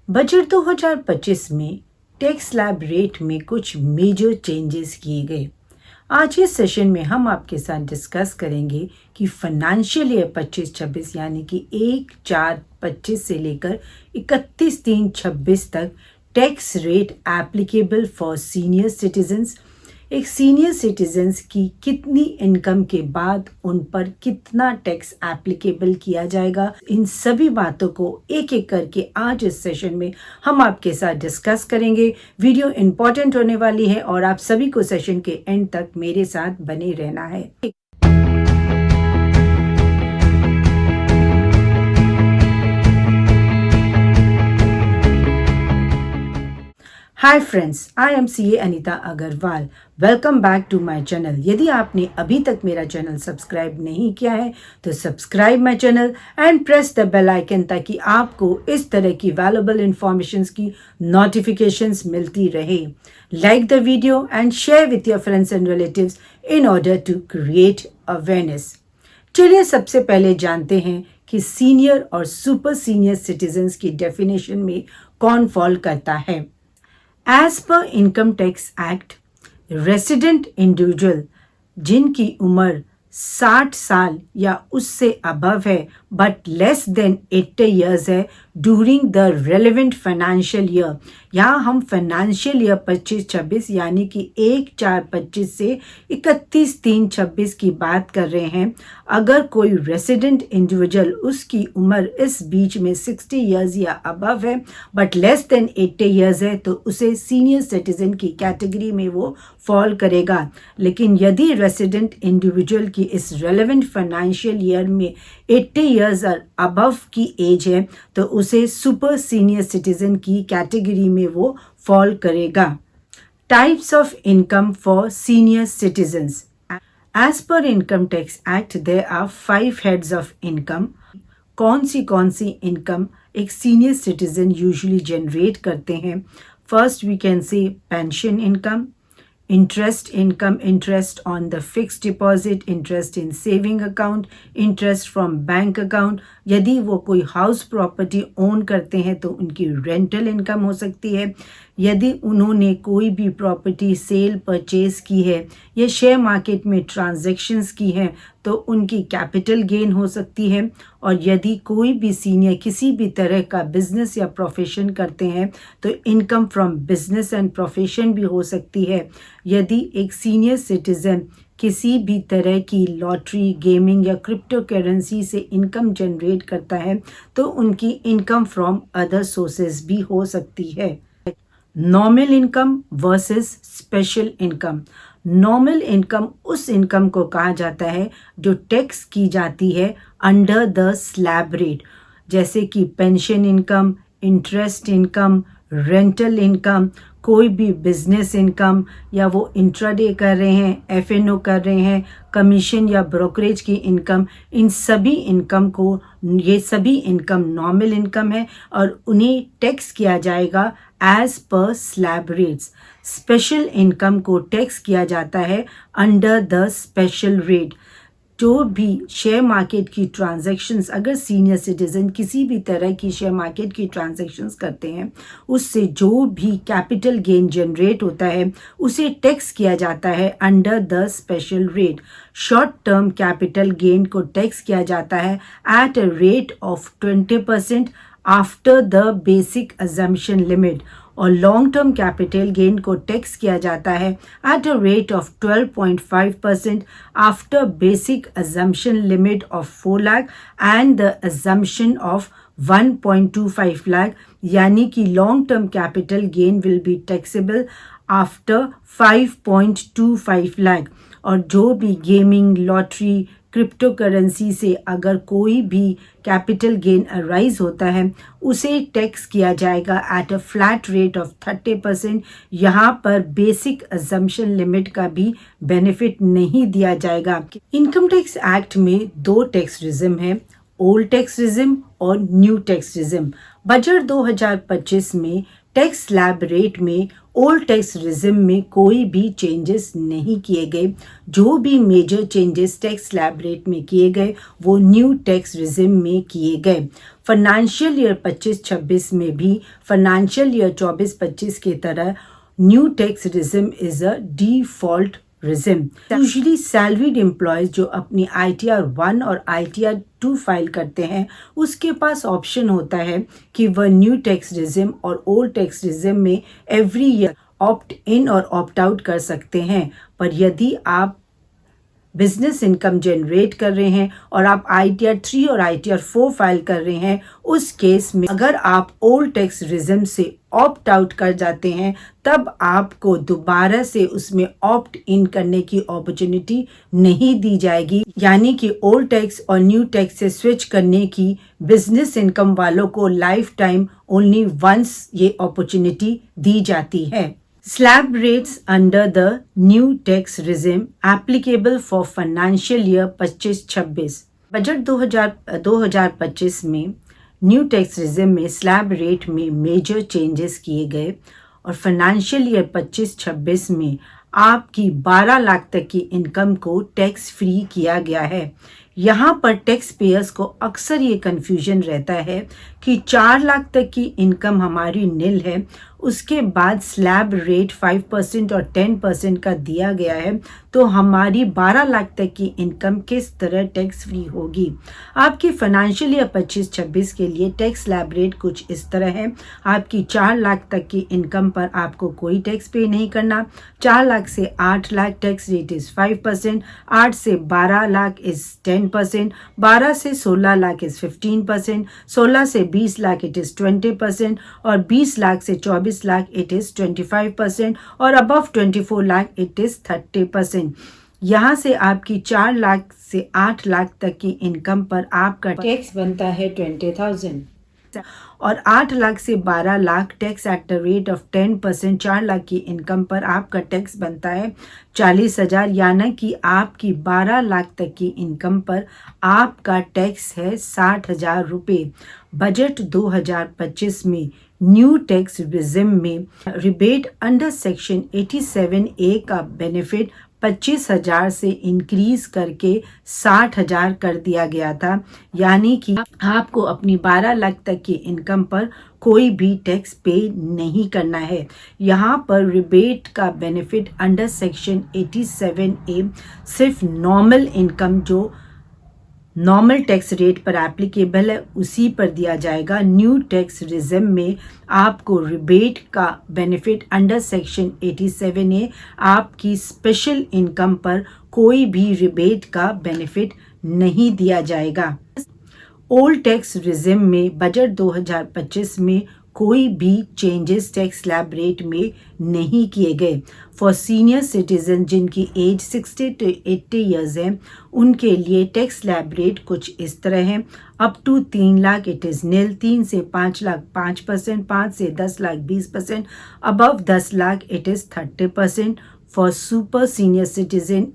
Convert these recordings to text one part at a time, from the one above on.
Budget 2025 में tax slab rate में कुछ मेजर चेंजेस किए गए। आज इस सेशन में हम आपके साथ डिस्कस करेंगे कि फाइनेंशियल ईयर 25-26 यानी कि 1/4/25 से लेकर 31/3/26 तक tax rate applicable for senior citizens. एक सीनियर सिटीजन्स की कितनी इनकम के बाद उन पर कितना टैक्स एप्लीकेबल किया जाएगा, इन सभी बातों को एक एक करके आज इस सेशन में हम आपके साथ डिस्कस करेंगे। वीडियो इंपॉर्टेंट होने वाली है और आप सभी को सेशन के एंड तक मेरे साथ बने रहना है। Hi friends, I am CA Anita Agarwal. Welcome back to my channel. यदि आपने अभी तक मेरा चैनल सब्सक्राइब नहीं किया है तो subscribe my channel and press the bell icon ताकि आपको इस तरह की वैल्यूएबल इंफॉर्मेशंस की नोटिफिकेशंस मिलती रहे। Like the video and share with your friends and relatives in order to create awareness. चलिए सबसे पहले जानते हैं कि सीनियर और सुपर सीनियर सिटीजन्स की डेफिनेशन में कौन फॉल करता है। As per income tax act, resident individual जिनकी उम्र 60 साल या उससे अबव है बट लेस देन 80 years है during the relevant financial year. यहाँ हम फाइनेंशियल ईयर 25-26 यानी कि 1/4/25 से 31/3/26 की बात कर रहे हैं। अगर कोई रेसिडेंट इंडिविजुअल उसकी उम्र इस बीच में 60 years या अबव है बट लेस देन 80 years है तो उसे सीनियर सिटीजन की कैटेगरी में वो फॉल करेगा। लेकिन यदि रेसिडेंट इंडिविजुअल की इस रेलेवेंट फाइनेंशियल ईयर में 80 years और अबव की एज है तो उसे सुपर सीनियर सिटीजन की कैटेगरी में वो फॉल करेगा। Types of income for senior citizens. As per income tax act there are 5 heads of income. कौन सी इनकम एक सीनियर सिटीजन यूजुअली जनरेट करते हैं? First we can say pension income, interest income, interest on the fixed deposit, interest in saving account, interest from bank account। यदि वो कोई house property own करते हैं तो उनकी रेंटल इनकम हो सकती है। यदि उन्होंने कोई भी प्रॉपर्टी सेल परचेज की है या शेयर मार्केट में ट्रांजैक्शंस की हैं तो उनकी कैपिटल गेन हो सकती है। और यदि कोई भी सीनियर किसी भी तरह का बिजनेस या प्रोफेशन करते हैं तो income from business and profession भी हो सकती है। यदि एक सीनियर सिटीजन किसी भी तरह की लॉटरी, गेमिंग या क्रिप्टो करेंसी से इनकम जनरेट करता है तो उनकी इनकम फ्रॉम अदर सोर्सेज भी हो सकती है। Normal income versus special income. Normal income उस इनकम को कहा जाता है जो टैक्स की जाती है अंडर द स्लैब रेट, जैसे कि pension income, interest income, rental income, कोई भी बिजनेस इनकम या वो इंट्राडे कर रहे हैं, FNO कर रहे हैं, कमीशन या ब्रोकरेज की इनकम, इन सभी इनकम को, ये सभी इनकम नॉर्मल इनकम है और उन्हें टैक्स किया जाएगा as per slab rates. Special income को टैक्स किया जाता है अंडर द स्पेशल रेट। जो भी शेयर मार्केट की ट्रांजैक्शंस, अगर सीनियर सिटीजन किसी भी तरह की शेयर मार्केट की ट्रांजैक्शंस करते हैं उससे जो भी कैपिटल गेन जनरेट होता है उसे टैक्स किया जाता है under the special rate. Short term capital gain को टैक्स किया जाता है eight a rate of 20% after the basic assumption limit और लॉन्ग टर्म कैपिटल गेन को टैक्स किया जाता है eight a rate of 12.5% after basic assumption limit of 4 lakh and the assumption of 1.25 lakh, यानी कि long term capital gain will be taxable after 5.25 lakh. और जो भी गेमिंग, लॉटरी, क्रिप्टो करेंसी से अगर कोई भी कैपिटल गेन अराइज होता है उसे टैक्स किया जाएगा at a flat rate of 30%। यहाँ पर बेसिक अजम्पशन लिमिट का भी बेनिफिट नहीं दिया जाएगा। इनकम टैक्स एक्ट में 2 टैक्स रिजिम है, ओल्ड टैक्स रिजिम और न्यू टैक्स रिजिम। बजट 2025 में टैक्स स्लैब रेट में ओल्ड टैक्स रिजिम में कोई भी चेंजेस नहीं किए गए। जो भी major changes tax slab rate में किए गए वो न्यू टैक्स रिजिम में किए गए। फाइनेंशियल ईयर 25-26 में भी फाइनेंशियल ईयर 24-25 की तरह new tax regime is a default regime. Usually salaried employees जो अपनी ITR 1 और ITR 2 फाइल करते हैं उसके पास ऑप्शन होता है कि वह न्यू टैक्स रिजिम और ओल्ड टैक्स रिजिम में एवरी ईयर ऑप्ट इन और ऑप्ट आउट कर सकते हैं। पर यदि आप बिजनेस इनकम जनरेट कर रहे हैं और आप ITR 3 और ITR 4 फाइल कर रहे हैं, उस केस में अगर आप ओल्ड टैक्स रिजिम से ऑप्ट आउट कर जाते हैं तब आपको दोबारा से उसमें ऑप्ट इन करने की अपॉर्चुनिटी नहीं दी जाएगी। यानी कि ओल्ड टैक्स और न्यू टैक्स से स्विच करने की बिजनेस इनकम वालों को लाइफ टाइम ओनली वंस ये अपॉर्चुनिटी दी जाती है। Slab rates under the new tax regime applicable for financial year 25-26। Budget 2025 में न्यू टैक्स रिजिम में स्लैब रेट में मेजर चेंजेस किए गए और फाइनेंशियल ईयर 25-26 में आपकी 12 लाख तक की इनकम को टैक्स फ्री किया गया है। यहाँ पर टैक्स पेयर्स को अक्सर ये कन्फ्यूजन रहता है कि 4 लाख तक की इनकम हमारी निल है, उसके बाद स्लैब रेट 5% और 10% का दिया गया है, तो हमारी 12 लाख तक की इनकम किस तरह टैक्स फ्री होगी। आपकी फाइनेंशियल ईयर 25-26 के लिए टैक्स स्लैब रेट कुछ इस तरह है। आपकी 4 लाख तक की इनकम पर आपको कोई टैक्स पे नहीं करना। 4 लाख से 8 लाख टैक्स रेट इज़ 5%, 8 से 12 लाख इज़ 10%, 12 से 16 लाख इज़ 15%, 16 से 20 लाख इट इज़ 20% और 20 लाख से 24 लाख इट इज़ 25% और अबव 24 लाख इट इज़ 30%। यहाँ से आपकी 4 लाख से 8 लाख तक की इनकम पर आपका टैक्स बनता है 20,000 और 8 लाख से 12 lakh tax at the rate of 10%। 4 lakh की इनकम पर आपका टैक्स बनता है 40,000, यानी कि आपकी 12 लाख तक की इनकम पर आपका टैक्स है 60,000 रुपये। बजट 2025 में न्यू टैक्स रिजिम में रिबेट अंडर सेक्शन 87A का बेनिफिट 25,000 से इंक्रीज करके 60,000 कर दिया गया था। यानी कि आपको अपनी 12 लाख तक की इनकम पर कोई भी टैक्स पे नहीं करना है। यहाँ पर रिबेट का बेनिफिट अंडर सेक्शन 87A सिर्फ नॉर्मल इनकम जो नॉर्मल टैक्स रेट पर एप्लीकेबल है उसी पर दिया जाएगा। न्यू टैक्स रिजिम में आपको रिबेट का बेनिफिट अंडर सेक्शन 87A आपकी स्पेशल इनकम पर कोई भी रिबेट का बेनिफिट नहीं दिया जाएगा। ओल्ड टैक्स रिजिम में बजट 2025 में कोई भी चेंजेस टैक्स स्लैब रेट में नहीं किए गए। फॉर सीनियर सिटीजन जिनकी एज 60 to 80 ईयर्स है उनके लिए टैक्स स्लैब रेट कुछ इस तरह है। Up to 3 lakh it is nil, 3 से 5 लाख 5%, 5 से 10 lakh 20%, above 10 lakh it is 30%। For super senior citizen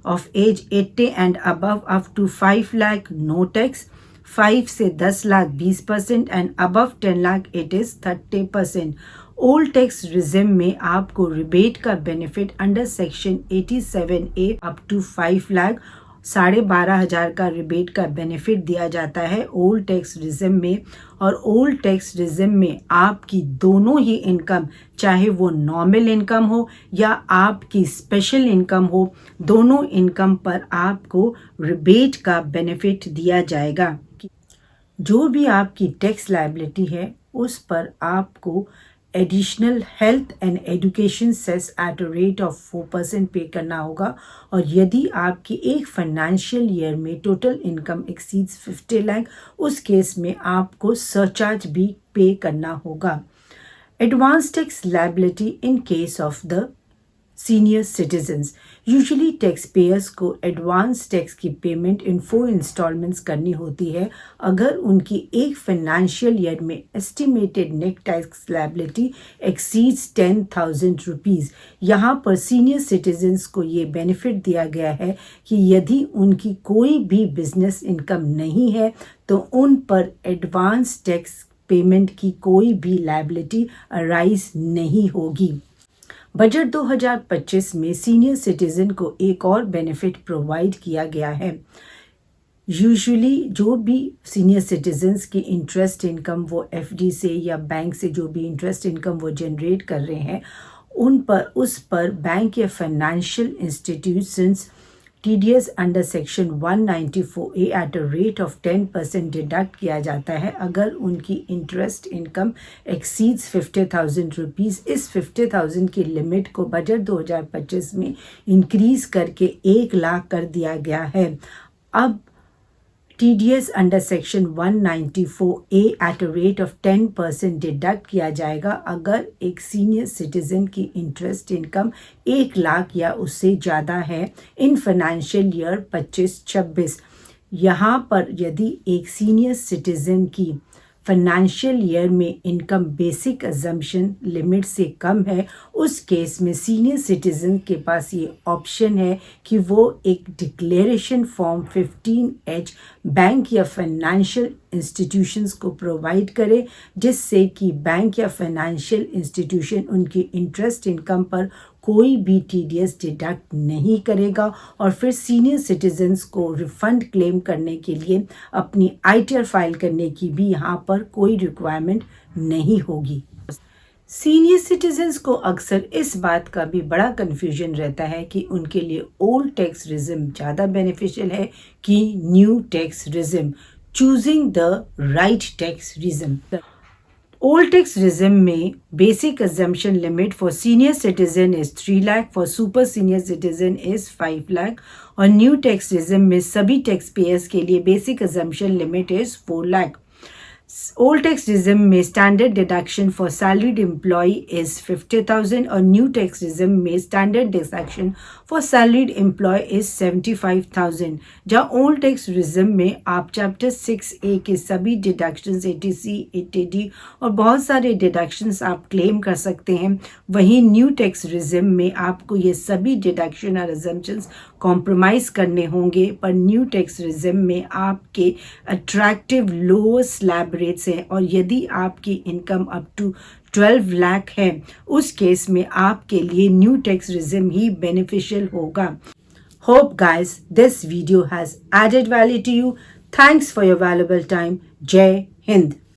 of age 80 and above up to 5 lakh no tax, 5 से 10 lakh 20% and above 10 lakh it is 30%। Old tax regime में आपको रिबेट का benefit under section 87A up to 5 lakh 12,500 का rebate का benefit दिया जाता है old tax regime में। और ओल्ड टैक्स रिजिम में आपकी दोनों ही इनकम, चाहे वो नॉर्मल इनकम हो या आपकी स्पेशल इनकम हो, दोनों इनकम पर आपको रिबेट का बेनिफिट दिया जाएगा। जो भी आपकी टैक्स लायबिलिटी है उस पर आपको additional health and education cess at a rate of 4% pay करना होगा। और यदि आपकी एक फाइनेंशियल ईयर में टोटल इनकम एक्सीड्स 50 लाख, उस केस में आपको सरचार्ज भी पे करना होगा। Advance tax liability in case of the senior citizens. Usually tax payers को एडवांस टैक्स की पेमेंट इन 4 इंस्टॉलमेंट्स करनी होती है अगर उनकी एक फाइनेंशियल ईयर में estimated net tax liability exceeds 10,000 rupees. यहाँ पर सीनियर सिटीजन्स को ये बेनिफिट दिया गया है कि यदि उनकी कोई भी बिजनेस इनकम नहीं है तो उन पर एडवांस टैक्स पेमेंट की कोई भी लायबिलिटी अराइज नहीं होगी। बजट 2025 में सीनियर सिटीजन को एक और बेनिफिट प्रोवाइड किया गया है। यूजुअली जो भी सीनियर सिटीजन्स की इंटरेस्ट इनकम वो एफडी से या बैंक से जो भी इंटरेस्ट इनकम वो जनरेट कर रहे हैं उस पर बैंक या financial institutions TDS under section 194A eight a rate of 10% deduct किया जाता है अगर उनकी इंटरेस्ट इनकम एक्सीड्स 50,000 रुपीज़। इस 50,000 की लिमिट को बजट 2025 में इंक्रीज करके 1 लाख कर दिया गया है। अब TDS under section 194A eight a rate of 10% deduct किया जाएगा अगर एक सीनियर सिटीजन की इंटरेस्ट इनकम 1 लाख या उससे ज़्यादा है इन फाइनेंशियल ईयर 25-26। यहाँ पर यदि एक सीनियर सिटीजन की फाइनेंशियल ईयर में इनकम बेसिक अजम्पशन लिमिट से कम है उस केस में सीनियर सिटीजन के पास ये ऑप्शन है कि वो एक डिक्लेरेशन फॉर्म 15H बैंक या फाइनेंशियल इंस्टीट्यूशंस को प्रोवाइड करे जिससे कि बैंक या फाइनेंशियल इंस्टीट्यूशन उनकी इंटरेस्ट इनकम पर कोई भी TDS डिडक्ट नहीं करेगा और फिर सीनियर सिटीजन्स को रिफंड क्लेम करने के लिए अपनी ITR फाइल करने की भी यहाँ पर कोई रिक्वायरमेंट नहीं होगी। सीनियर सिटीजन्स को अक्सर इस बात का भी बड़ा कन्फ्यूजन रहता है कि उनके लिए ओल्ड टैक्स रिजिम ज़्यादा बेनिफिशियल है कि new tax regime. Choosing the right tax regime. Old tax regime में basic assumption limit for senior citizen is 3 lakh, for super senior citizen is 5 lakh और न्यू टैक्स रिजिम में सभी टैक्स पेयर्स के लिए basic assumption limit is 4 lakh. Old tax regime में standard deduction for salaried employ is 50,000 और new tax regime में standard deduction for salaried employ is 75,000। जहाँ old tax regime में आप चैप्टर 6A के सभी डिडक्शंस 80C 80D और बहुत सारे डिडक्शंस आप क्लेम कर सकते हैं, वहीं न्यू टैक्स रिजिम में आपको ये सभी डिडक्शन और अजम्पशंस कॉम्प्रोमाइज करने होंगे। पर न्यू टैक्स रिजिम में आपके अट्रैक्टिव लोअर स्लैब रेट्स हैं और यदि आपकी इनकम अप टू 12 लाख है उस केस में आपके लिए न्यू टैक्स रिजिम ही बेनिफिशियल होगा। Hope guys this video has added value to you. Thanks for your valuable time. जय हिंद।